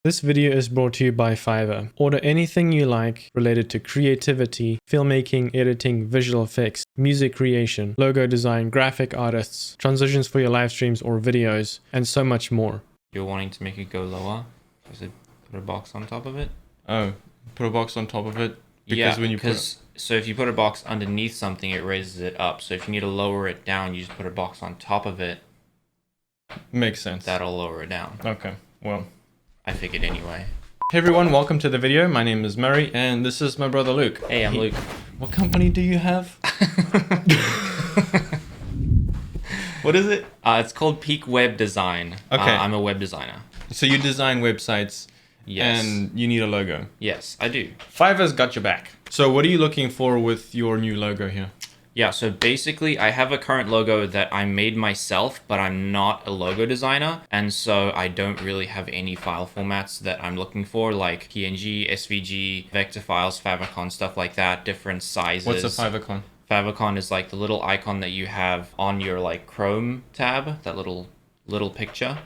This video is brought to you by Fiverr. Order anything you like related to creativity, filmmaking, editing, visual effects, music creation, logo design, graphic artists, transitions for your live streams or videos, and so much more. You're wanting to make it go lower? Is it put a box on top of it? Oh, put a box on top of it? So if you put a box underneath something, it raises it up. So if you need to lower it down, you just put a box on top of it. Makes sense. That'll lower it down. Okay, well. I figured anyway. Hey everyone, welcome to the video. My name is Murray, and this is my brother Luke. Hey, I'm Luke. What company do you have? What is it? It's called Peak Web Design. Okay. I'm a web designer. So you design websites. Yes. And you need a logo. Yes, I do. Fiverr's got your back. So what are you looking for with your new logo here? Yeah, so basically I have a current logo that I made myself, but I'm not a logo designer. And so I don't really have any file formats that I'm looking for, like PNG, SVG, vector files, favicon, stuff like that, different sizes. What's a favicon? Favicon is like the little icon that you have on your like Chrome tab, that little picture.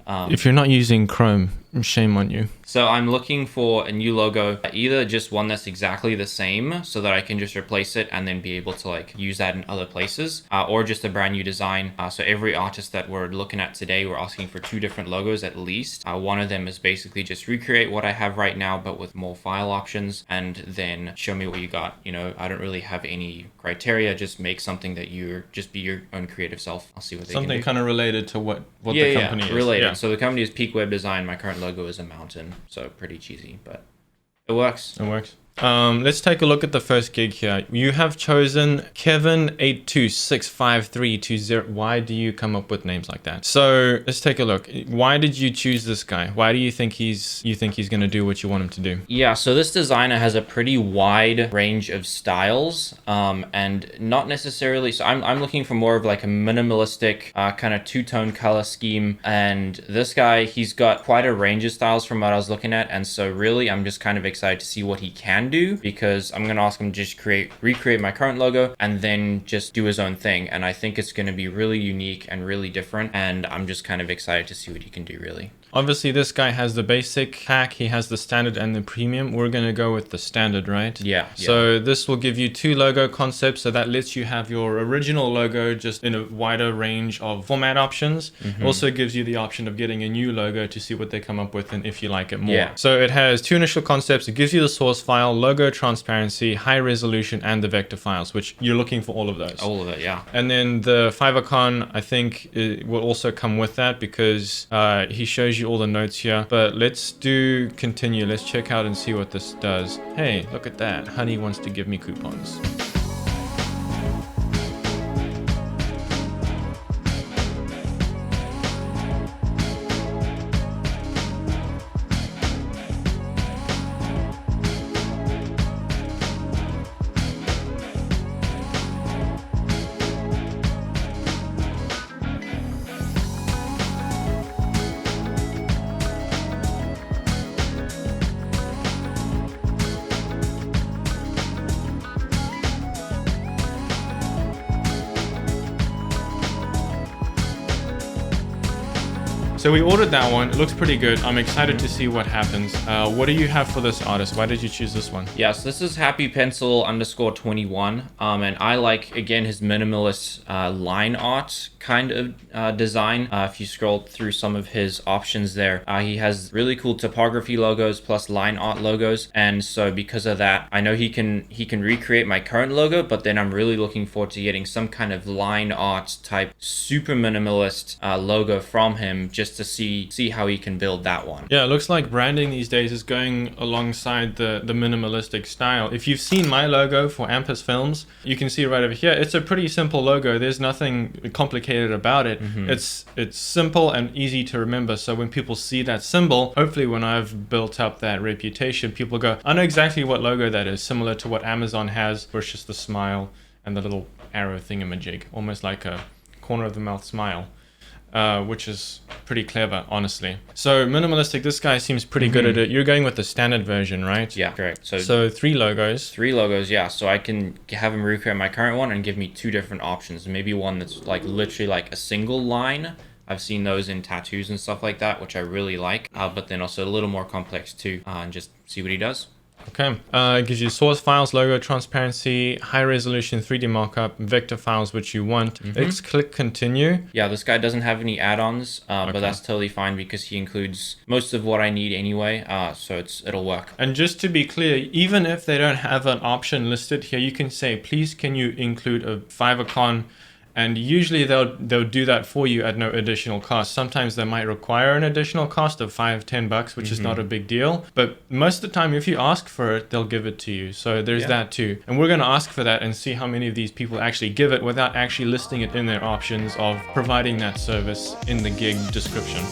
If you're not using Chrome, shame on you. So I'm looking for a new logo, either just one that's exactly the same so that I can just replace it and then be able to like use that in other places, or just a brand new design. So every artist that we're looking at today, we're asking for 2 different logos at least. One of them is basically just recreate what I have right now, but with more file options, and then show me what you got. You know, I don't really have any criteria, just make something that you're just be your own creative self. I'll see what they can do. Something kind of related to what the company is. Related. Yeah. So the company is Peak Web Design. My current logo is a mountain, so pretty cheesy, but it works. It works. Let's take a look at the first gig here. You have chosen 𝗧𝗥𝗔𝗡𝗦𝗧𝗜𝗍𝒑. Why do you come up with names like that? So let's take a look. Why did you choose this guy? Why do you think he's going to do what you want him to do? Yeah, so this designer has a pretty wide range of styles, and not necessarily. So I'm looking for more of like a minimalistic kind of two-tone color scheme. And this guy, he's got quite a range of styles from what I was looking at. And so really, I'm just kind of excited to see what he can do, because I'm gonna ask him to just recreate my current logo and then just do his own thing. And I think it's gonna be really unique and really different, and I'm just kind of excited to see what he can do, really. Obviously, this guy has the basic pack. He has the standard and the premium. We're going to go with the standard, right? Yeah. So this will give you 2 logo concepts. So that lets you have your original logo just in a wider range of format options. Mm-hmm. Also gives you the option of getting a new logo to see what they come up with and if you like it more. Yeah. So it has 2 initial concepts. It gives you the source file, logo transparency, high resolution, and the vector files, which you're looking for all of those. All of it, yeah. And then the favicon, I think, it will also come with that, because he shows you all the notes here. But let's do continue. Let's check out and see what this does. Hey, look at that. Honey wants to give me coupons. So we ordered that one. It looks pretty good. I'm excited to see what happens. What do you have for this artist? Why did you choose this one? Yeah, so this is @happypencil_21. And I like, again, his minimalist line art kind of design. If you scroll through some of his options there, he has really cool typography logos plus line art logos. And so because of that, I know he can recreate my current logo, but then I'm really looking forward to getting some kind of line art type super minimalist logo from him, just to see how he can build that one. Yeah, it looks like branding these days is going alongside the minimalistic style. If you've seen my logo for Ampus Films, you can see right over here. It's a pretty simple logo. There's nothing complicated about it. Mm-hmm. It's simple and easy to remember. So when people see that symbol, hopefully when I've built up that reputation, people go, I know exactly what logo that is, similar to what Amazon has, where it's just the smile and the little arrow thingamajig, almost like a corner of the mouth smile. Which is pretty clever, honestly. So minimalistic, this guy seems pretty good at it. You're going with the standard version, right? Yeah, correct. So 3 logos. 3 logos, yeah. So I can have him recreate my current one and give me 2 different options. Maybe one that's like literally like a single line I've seen those in tattoos and stuff like that, which I really like, but then also a little more complex too, and just see what he does. Okay, it gives you source files, logo transparency, high resolution 3D mockup, vector files which you want. Let's click continue. Yeah, this guy doesn't have any add-ons, but that's totally fine because he includes most of what I need anyway, so it'll work. And just to be clear, even if they don't have an option listed here, you can say, please can you include a favicon, and usually they'll do that for you at no additional cost. Sometimes they might require an additional cost of $5-10, which is not a big deal. But most of the time, if you ask for it, they'll give it to you. So there's that too. And we're going to ask for that and see how many of these people actually give it without actually listing it in their options of providing that service in the gig description.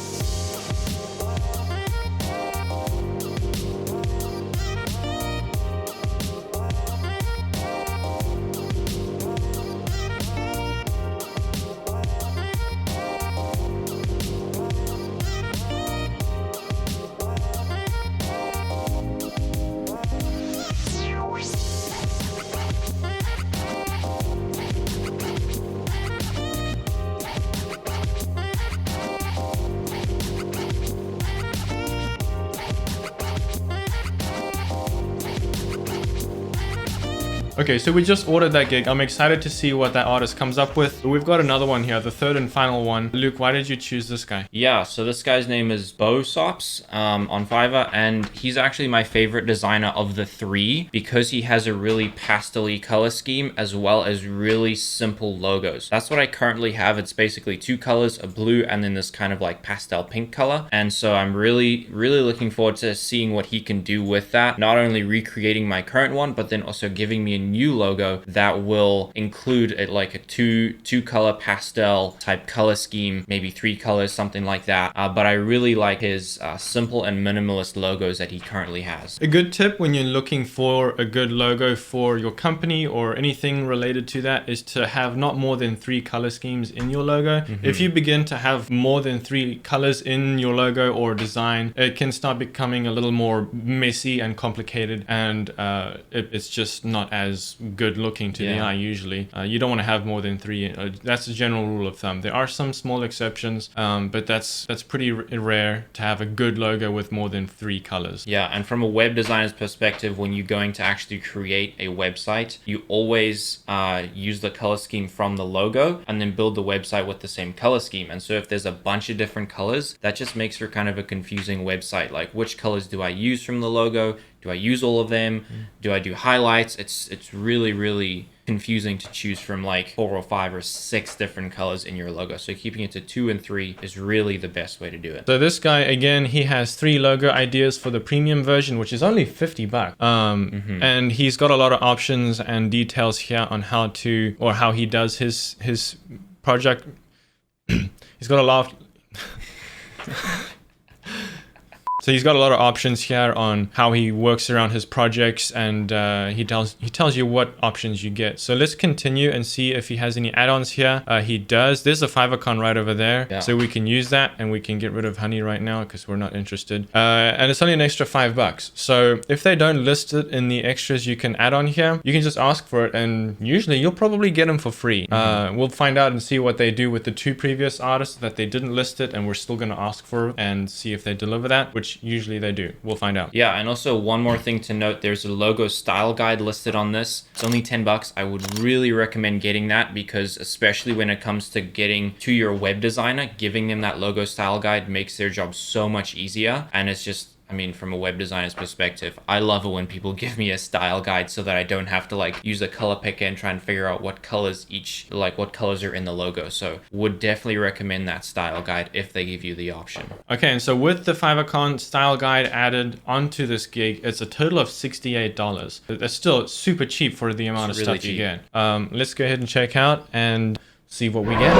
Okay, so we just ordered that gig. I'm excited to see what that artist comes up with. We've got another one here, the third and final one. Luke, why did you choose this guy? Yeah, so this guy's name is 𝗬𝗧𝗞𝗡 on Fiverr, and he's actually my favorite designer of the three because he has a really pastel-y color scheme as well as really simple logos. That's what I currently have. It's basically two colors, a blue and then this kind of like pastel pink color. And so I'm really looking forward to seeing what he can do with that. Not only recreating my current one, but then also giving me a new logo that will include like a two color pastel type color scheme, maybe 3 colors, something like that. But I really like his simple and minimalist logos that he currently has. A good tip when you're looking for a good logo for your company or anything related to that is to have not more than 3 color schemes in your logo. If you begin to have more than 3 colors in your logo or design, it can start becoming a little more messy and complicated, and it's just not as good looking to the eye usually. You don't want to have more than 3. That's a general rule of thumb. There are some small exceptions, but that's pretty rare to have a good logo with more than 3 colors. Yeah, and from a web designer's perspective, when you're going to actually create a website, you always use the color scheme from the logo and then build the website with the same color scheme. And so if there's a bunch of different colors, that just makes for kind of a confusing website. Like, which colors do I use from the logo? Do I use all of them? Do I do highlights? It's really confusing to choose from like 4 or 5 or 6 different colors in your logo. So keeping it to 2 and 3 is really the best way to do it. So this guy, again, he has 3 logo ideas for the premium version, which is only $50. And he's got a lot of options and details here on how to, or how he does his project. He's got a lot of So he's got a lot of options here on how he works around his projects, and he tells you what options you get. So let's continue and see if he has any add-ons here. He does. There's a favicon right over there, so we can use that, and we can get rid of honey right now because we're not interested. And it's only an extra $5. So if they don't list it in the extras you can add on here, you can just ask for it, and usually you'll probably get them for free. We'll find out and see what they do with the 2 previous artists that they didn't list it, and we're still going to ask for it and see if they deliver that, which usually they do. We'll find out. Yeah, and also one more thing to note, there's a logo style guide listed on this. It's only $10. I would really recommend getting that because especially when it comes to getting to your web designer, giving them that logo style guide makes their job so much easier. And it's just, I mean, from a web designer's perspective, I love it when people give me a style guide so that I don't have to like use a color picker and try and figure out what colors what colors are in the logo. So would definitely recommend that style guide if they give you the option. Okay, and so with the favicon style guide added onto this gig, it's a total of $68. That's still super cheap for the amount of stuff you get. Let's go ahead and check out and see what we get.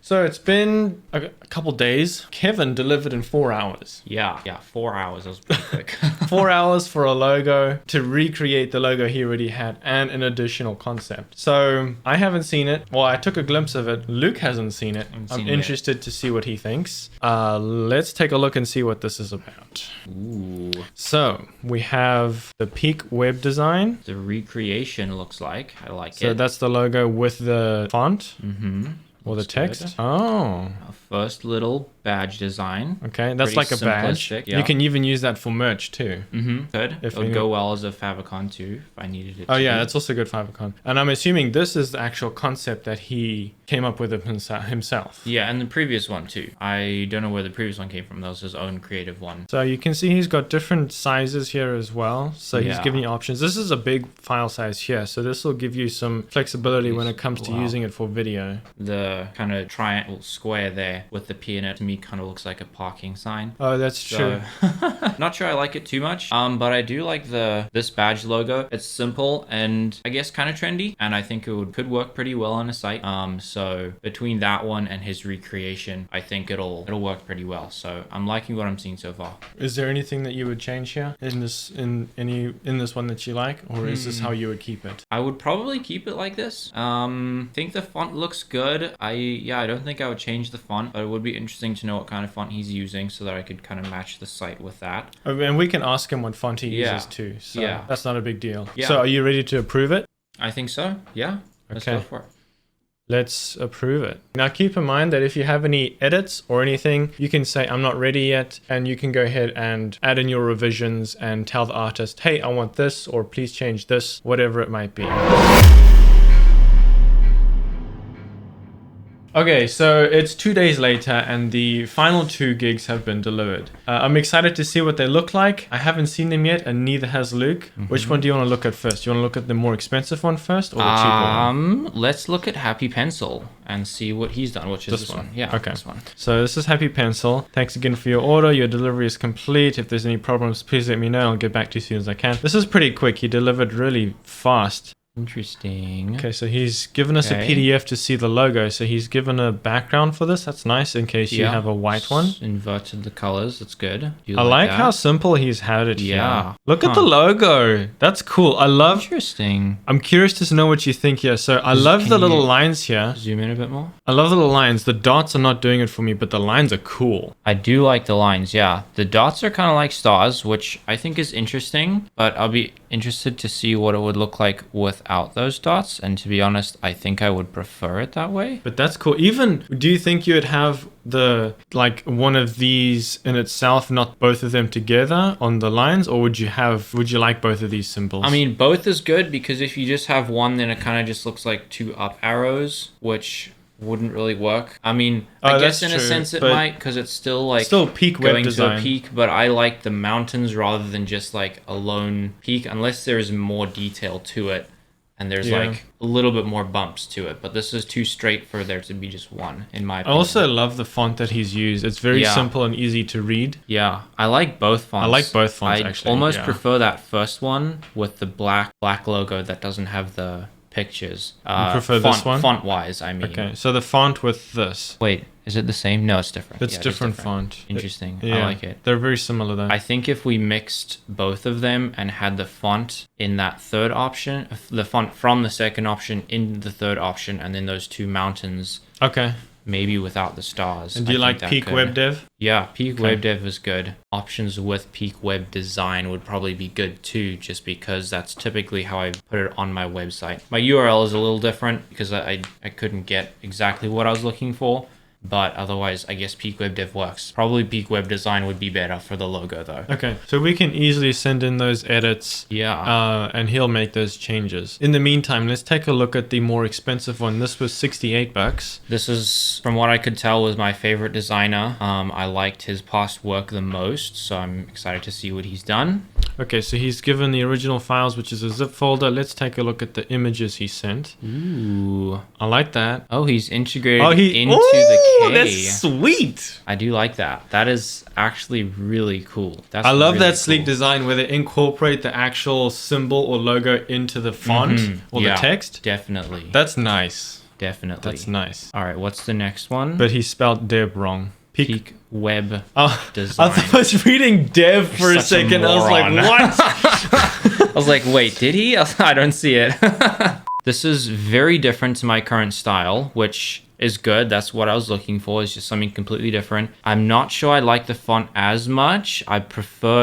So it's been a couple days. Kevin delivered in 4 hours. Yeah, 4 hours. That was pretty quick. 4 hours for a logo to recreate the logo he already had and an additional concept. So I haven't seen it. Well, I took a glimpse of it. Luke hasn't seen it. I'm interested to see what he thinks. Let's take a look and see what this is about. Ooh. So we have the peak web design. The recreation looks like. I like it. So that's the logo with the font. Mm-hmm. Or the Looks text. good. Oh. Our first little badge design. Okay, that's Pretty like a badge. simplistic, yeah. You can even use that for merch too. Mm-hmm. Could. If It would you- go well as a favicon too, if I needed it Oh to yeah, be. that's also good favicon. And I'm assuming this is the actual concept that he came up with himself. Yeah, and the previous one too. I don't know where the previous one came from. That was his own creative one. So you can see he's got different sizes here as well. So he's Yeah. giving you options. This is a big file size here. So this will give you some flexibility when it comes to Wow. using it for video. The kind of triangle square there with the P in it to me kind of looks like a parking sign. Oh, that's true. So not sure I like it too much. But I do like this badge logo. It's simple and I guess kind of trendy, and I think it could work pretty well on a site. So between that one and his recreation, I think it'll work pretty well. So I'm liking what I'm seeing so far. Is there anything that you would change here in this one that you like, or is this how you would keep it? I would probably keep it like this. Think the font looks good. I don't think I would change the font, but it would be interesting to know what kind of font he's using so that I could kind of match the site with that. Oh, and we can ask him what font he Yeah. uses too. So Yeah. that's not a big deal. Yeah. So are you ready to approve it? I think so. Yeah. Let's Okay. go for it. Let's approve it. Now keep in mind that if you have any edits or anything, you can say I'm not ready yet, and you can go ahead and add in your revisions and tell the artist, hey, I want this, or please change this, whatever it might be. Okay, so it's 2 days later and the final 2 gigs have been delivered. I'm excited to see what they look like. I haven't seen them yet, and neither has Luke. Which one do you want to look at first? Do you want to look at the more expensive one first, or the cheaper one? Let's look at Happy Pencil and see what he's done, which is this one. Yeah, Okay. this one. So this is Happy Pencil. Thanks again for your order. Your delivery is complete. If there's any problems, please let me know. I'll get back to you as soon as I can. This is pretty quick. He delivered really fast. Interesting. Okay, so he's given us a Okay. PDF to see the logo. So he's given a background for this. That's nice in case you have a white one. Inverted the colors. That's good. You I like that? how simple he's had it here. Yeah. Look at Huh. the logo. That's cool. Interesting. I'm curious to know what you think here. So I love the Can little you- lines here. Zoom in a bit more. I love the little lines. The dots are not doing it for me, but the lines are cool. I do like the lines, yeah. The dots are kind of like stars, which I think is interesting, but I'll be interested to see what it would look like without those dots. And to be honest, I think I would prefer it that way. But that's cool. Even, do you think you would have one of these in itself, not both of them together on the lines, or would you like both of these symbols? I mean, both is good because if you just have one, then it kind of just looks like 2 up arrows, which wouldn't really work. I mean, I guess that's in a true, sense it but might, because it's still like still peak web going to design. a peak, but I like the mountains rather than just like a lone peak, unless there's more detail to it and there's Yeah. like a little bit more bumps to it. But this is too straight for there to be just one, in my I opinion. also love the font that he's used. It's very Yeah. simple and easy to read. Yeah, I like both fonts. I like both fonts, I actually, almost yeah. prefer that first one with the black logo that doesn't have the pictures. You prefer this one? Font wise, I mean. Okay, so the font with this. Wait, is it the same? No, it's different. It's Yeah, it is different different. font. Interesting. Yeah, I like it. They're very similar though. I think if we mixed both of them and had the font in that third option, the font from the second option in the third option, and then those 2 mountains, Okay. maybe without the stars. And do you I like think that Peak could- Web Dev? Yeah, Peak Okay. Web Dev is good. Options with Peak Web Design would probably be good too, just because that's typically how I put it on my website. My URL is a little different because I couldn't get exactly what I was looking for. But otherwise, I guess Peak Web Dev works. Probably Peak Web Design would be better for the logo though. Okay, so we can easily send in those edits. Yeah. And he'll make those changes. In the meantime, let's take a look at the more expensive one. This was $68. This is, from what I could tell, was my favorite designer. I liked his past work the most, so I'm excited to see what he's done. Okay, so he's given the original files, which is a zip folder. Let's take a look at the images he sent. Ooh. I like that. Oh, he's integrated into Ooh, the K. that's sweet. I do like that. That is actually really cool. That's I love really that sleek cool. design where they incorporate the actual symbol or logo into the font or Yeah, the text. Definitely. That's nice. definitely. That's nice. All right, what's the next one? But he spelled Deb wrong. Peak web Oh, design. I was reading Dev for a such a second. I was like, moron. what? I was like, wait, did he? I don't see it. This is very different to my current style, which is good. That's what I was looking for, is just something completely different. I'm not sure I like the font as much. I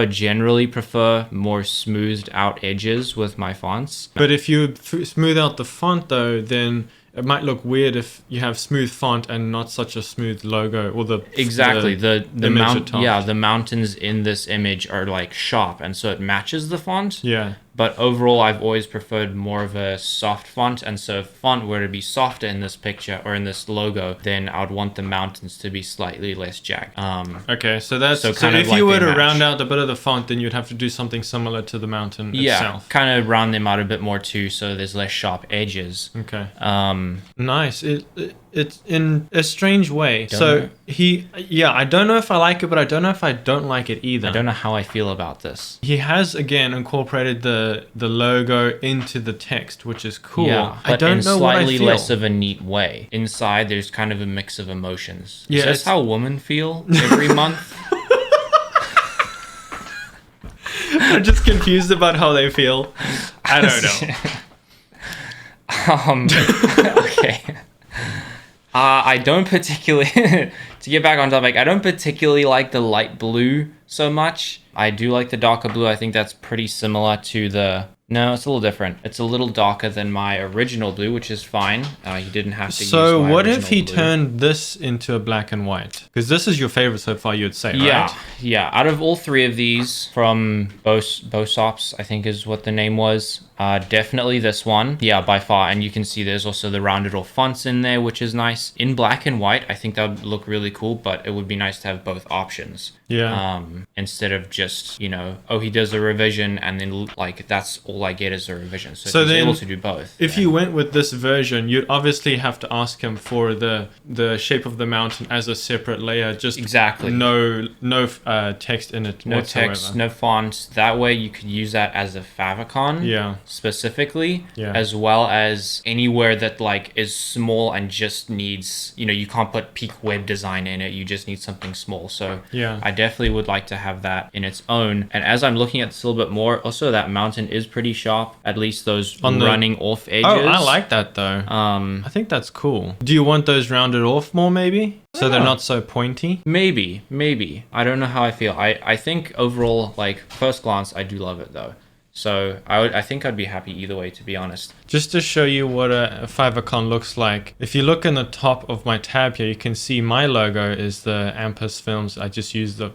generally prefer more smoothed out edges with my fonts. But if you smooth out the font though, then it might look weird if you have smooth font and not such a smooth logo, or the Exactly. The image atop. yeah, the mountains in this image are like sharp, and so it matches the font. Yeah. But overall, I've always preferred more of a soft font. And so if font were to be softer in this picture or in this logo, then I would want the mountains to be slightly less jagged. Okay, so that's so kind of if like you were they to match. round out a bit of the font, then you'd have to do something similar to the mountain Yeah, itself. kind of round them out a bit more too, so there's less sharp edges. Okay. Um, Nice. It's in a strange way. Don't So know. I don't know if I like it, but I don't know if I don't like it either. I don't know how I feel about this. He has again incorporated the logo into the text, which is cool. Yeah, but I don't in know what I slightly feel. less of a neat way. Inside, there's kind of a mix of emotions. Yeah, Is this it's- how women feel every month? I'm just confused about how they feel. I don't know. Okay. I don't particularly, to get back on topic, I don't particularly like the light blue so much. I do like the darker blue. I think that's pretty similar to no, it's a little different. It's a little darker than my original blue, which is fine. You didn't have to use So my what if original he blue. turned this into a black and white? Because this is your favorite so far, you'd say, Yeah, right? yeah. Out of all three of these from 𝗧𝗥𝗔𝗡𝗦𝗧𝗜𝗢, I think is what the name was. Definitely this one. Yeah, by far. And you can see there's also the rounded off fonts in there, which is nice. In black and white, I think that would look really cool, but it would be nice to have both options. Yeah. Instead of just, oh, he does a revision and then like that's all I get is a revision. So So if he's then able to do both. If you went with this version, you'd obviously have to ask him for the shape of the mountain as a separate layer. Just Exactly. no text in it No whatsoever. text, no font. That way you could use that as a favicon. Yeah. Specifically, Yeah. as well as anywhere that like is small and just needs, you can't put peak web design in it. You just need something small. So Yeah. I definitely would like to have that in its own. And as I'm looking at this a little bit more, also that mountain is pretty sharp. At least those On the- running off edges. Oh, I like that though. I think that's cool. Do you want those rounded off more maybe? So they're not so pointy? Maybe. I don't know how I feel. I think overall, like first glance, I do love it though. So I think I'd be happy either way, to be honest. Just to show you what a favicon looks like, if you look in the top of my tab here, you can see my logo is the 𝗬𝗡𝗧𝗜𝗍𝗡 films. I just used the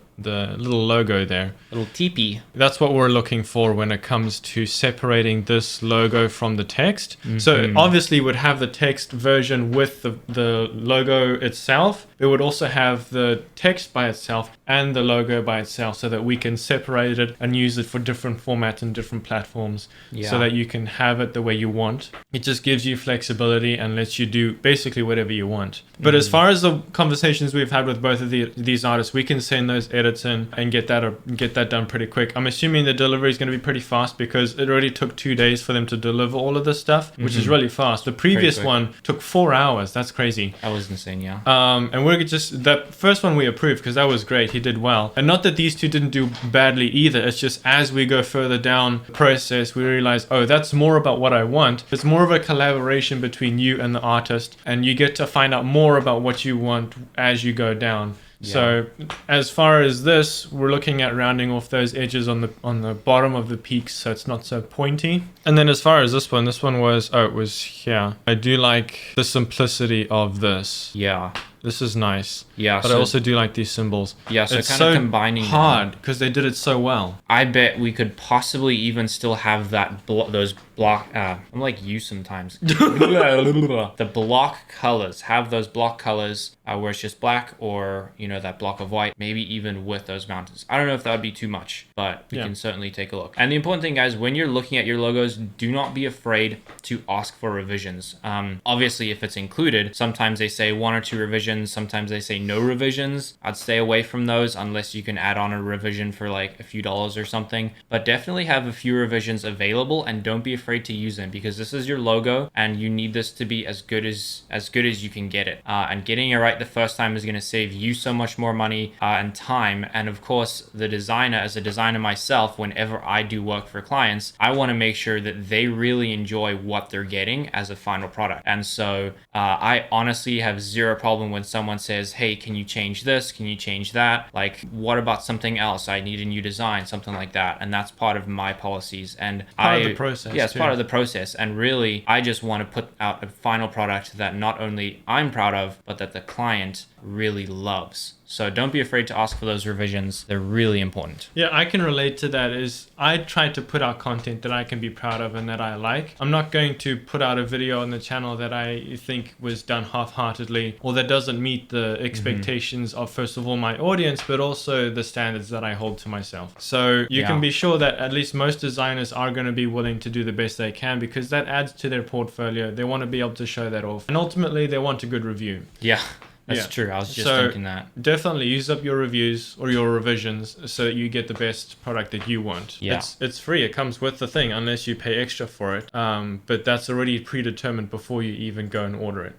little logo there. Little teepee. That's what we're looking for when it comes to separating this logo from the text. So obviously it would have the text version with the logo itself. It would also have the text by itself and the logo by itself, so that we can separate it and use it for different formats and different platforms, so that you can have it the way you want. It just gives you flexibility and lets you do basically whatever you want. But as far as the conversations we've had with both of these artists, we can send those edits in and get that done pretty quick. I'm assuming the delivery is going to be pretty fast, because it already took 2 days for them to deliver all of this stuff, which is really fast. The previous quick. one took 4 hours. That's crazy. That was insane, yeah. And we're just, that first one we approved because that was great. He did well. And not that these two didn't do badly either. It's just as we go further down the process, we realize, oh, that's more about what I want. It's more of a collaboration between you and the artist, and you get to find out more about what you want as you go down. So as far as this, we're looking at rounding off those edges on the bottom of the peaks, so it's not so pointy. And then as far as this one was, it was here. I do like the simplicity of this. Yeah. This is nice. Yeah. But I also do like these symbols. Yeah, so it's kind so of combining hard because they did it so well. I bet we could possibly even still have that those block. I'm like you sometimes. The block colors, have those block colors where it's just black, or that block of white. Maybe even with those mountains. I don't know if that would be too much, but we can certainly take a look. And the important thing, guys, when you're looking at your logos, do not be afraid to ask for revisions. Obviously, if it's included, sometimes they say 1 or 2 revisions. Sometimes they say no revisions. I'd stay away from those unless you can add on a revision for like a few dollars or something. But definitely have a few revisions available, and don't be afraid afraid to use them, because this is your logo and you need this to be as good as you can get it. And getting it right the first time is going to save you so much more money and time. And of course, the designer, as a designer myself, whenever I do work for clients, I want to make sure that they really enjoy what they're getting as a final product. And so I honestly have zero problem when someone says, hey, can you change this? Can you change that? Like, what about something else? I need a new design, something like that. And that's part of my policies. And part of the process. Yeah, it's part of the process. And really, I just want to put out a final product that not only I'm proud of, but that the client really loves. So don't be afraid to ask for those revisions. They're really important. Yeah, I can relate to that. Is I try to put out content that I can be proud of and that I like. I'm not going to put out a video on the channel that I think was done half-heartedly or that doesn't meet the expectations of, first of all, my audience, but also the standards that I hold to myself. So you can be sure that at least most designers are going to be willing to do the best they can, because that adds to their portfolio. They want to be able to show that off. And ultimately, they want a good review. Yeah. That's true. I was just thinking that. Definitely use up your reviews or your revisions so that you get the best product that you want. Yeah. It's free. It comes with the thing unless you pay extra for it. But that's already predetermined before you even go and order it.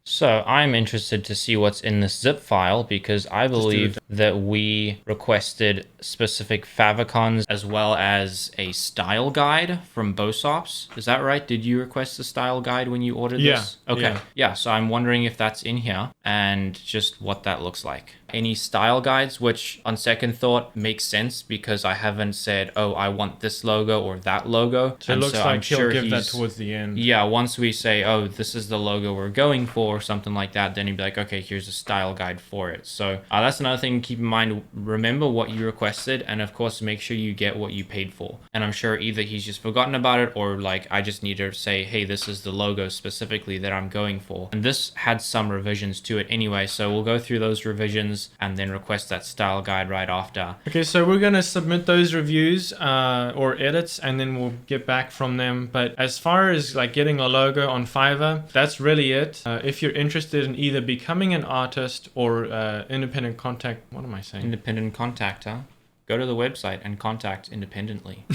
So I'm interested to see what's in this zip file, because I believe that we requested specific favicons as well as a style guide from 𝗧𝗧𝗜𝗡𝗥. Is that right? Did you request a style guide when you ordered this? Okay. Yeah. So I'm wondering if that's in here and just what that looks like. Any style guides, which on second thought makes sense, because I haven't said, oh, I want this logo or that logo. So it looks like he'll give that towards the end. Yeah, once we say, oh, this is the logo we're going for, or something like that, then he'd be like, okay, here's a style guide for it. So that's another thing to keep in mind. Remember what you requested, and of course, make sure you get what you paid for. And I'm sure either he's just forgotten about it, or like, I just need to say, hey, this is the logo specifically that I'm going for. And this had some revisions to it anyway, so we'll go through those revisions and then request that style guide right after. Okay, so we're going to submit those reviews or edits, and then we'll get back from them. But as far as like getting a logo on Fiverr, that's really it. If you're interested in either becoming an artist or independent contact, what am I saying? Independent contactor. Go to the website and contact independently.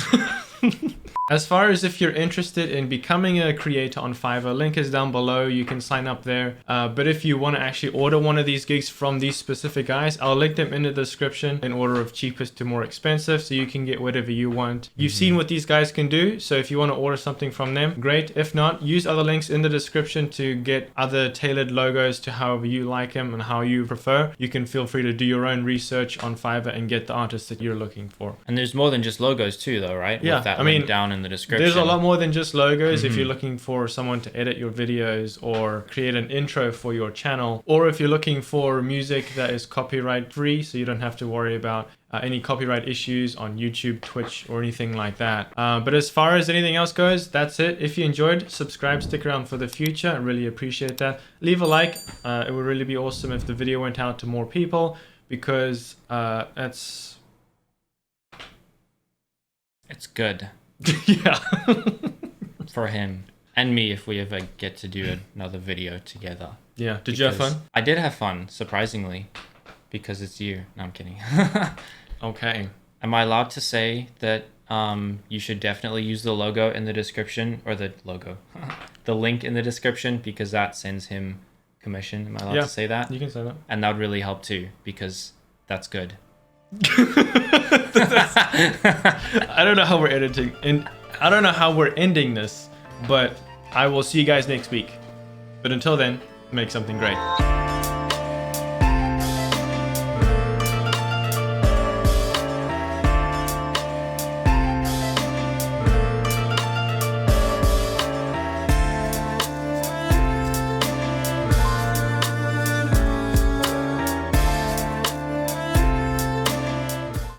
As far as if you're interested in becoming a creator on Fiverr, link is down below. You can sign up there. But if you want to actually order one of these gigs from these specific guys, I'll link them in the description in order of cheapest to more expensive, so you can get whatever you want. You've seen what these guys can do, so if you want to order something from them, great. If not, use other links in the description to get other tailored logos to however you like them and how you prefer. You can feel free to do your own research on Fiverr and get the artists that you're looking for. And there's more than just logos too, though, right? Yeah, With that link down in the description. There's a lot more than just logos. If you're looking for someone to edit your videos or create an intro for your channel, or if you're looking for music that is copyright free, so you don't have to worry about any copyright issues on YouTube, Twitch, or anything like that. But as far as anything else goes, that's it. If you enjoyed, subscribe, stick around for the future. I really appreciate that. Leave a like. It would really be awesome if the video went out to more people, because it's good. Yeah. For him and me, if we ever get to do another video together. Yeah. Did you have fun? I did have fun, surprisingly, because it's you. No, I'm kidding. Okay. Am I allowed to say that you should definitely use the logo in the description, or the logo, the link in the description, because that sends him commission? Am I allowed to say that? You can say that. And that would really help too, because that's good. I don't know how we're editing, and I don't know how we're ending this, but I will see you guys next week. But until then, make something great.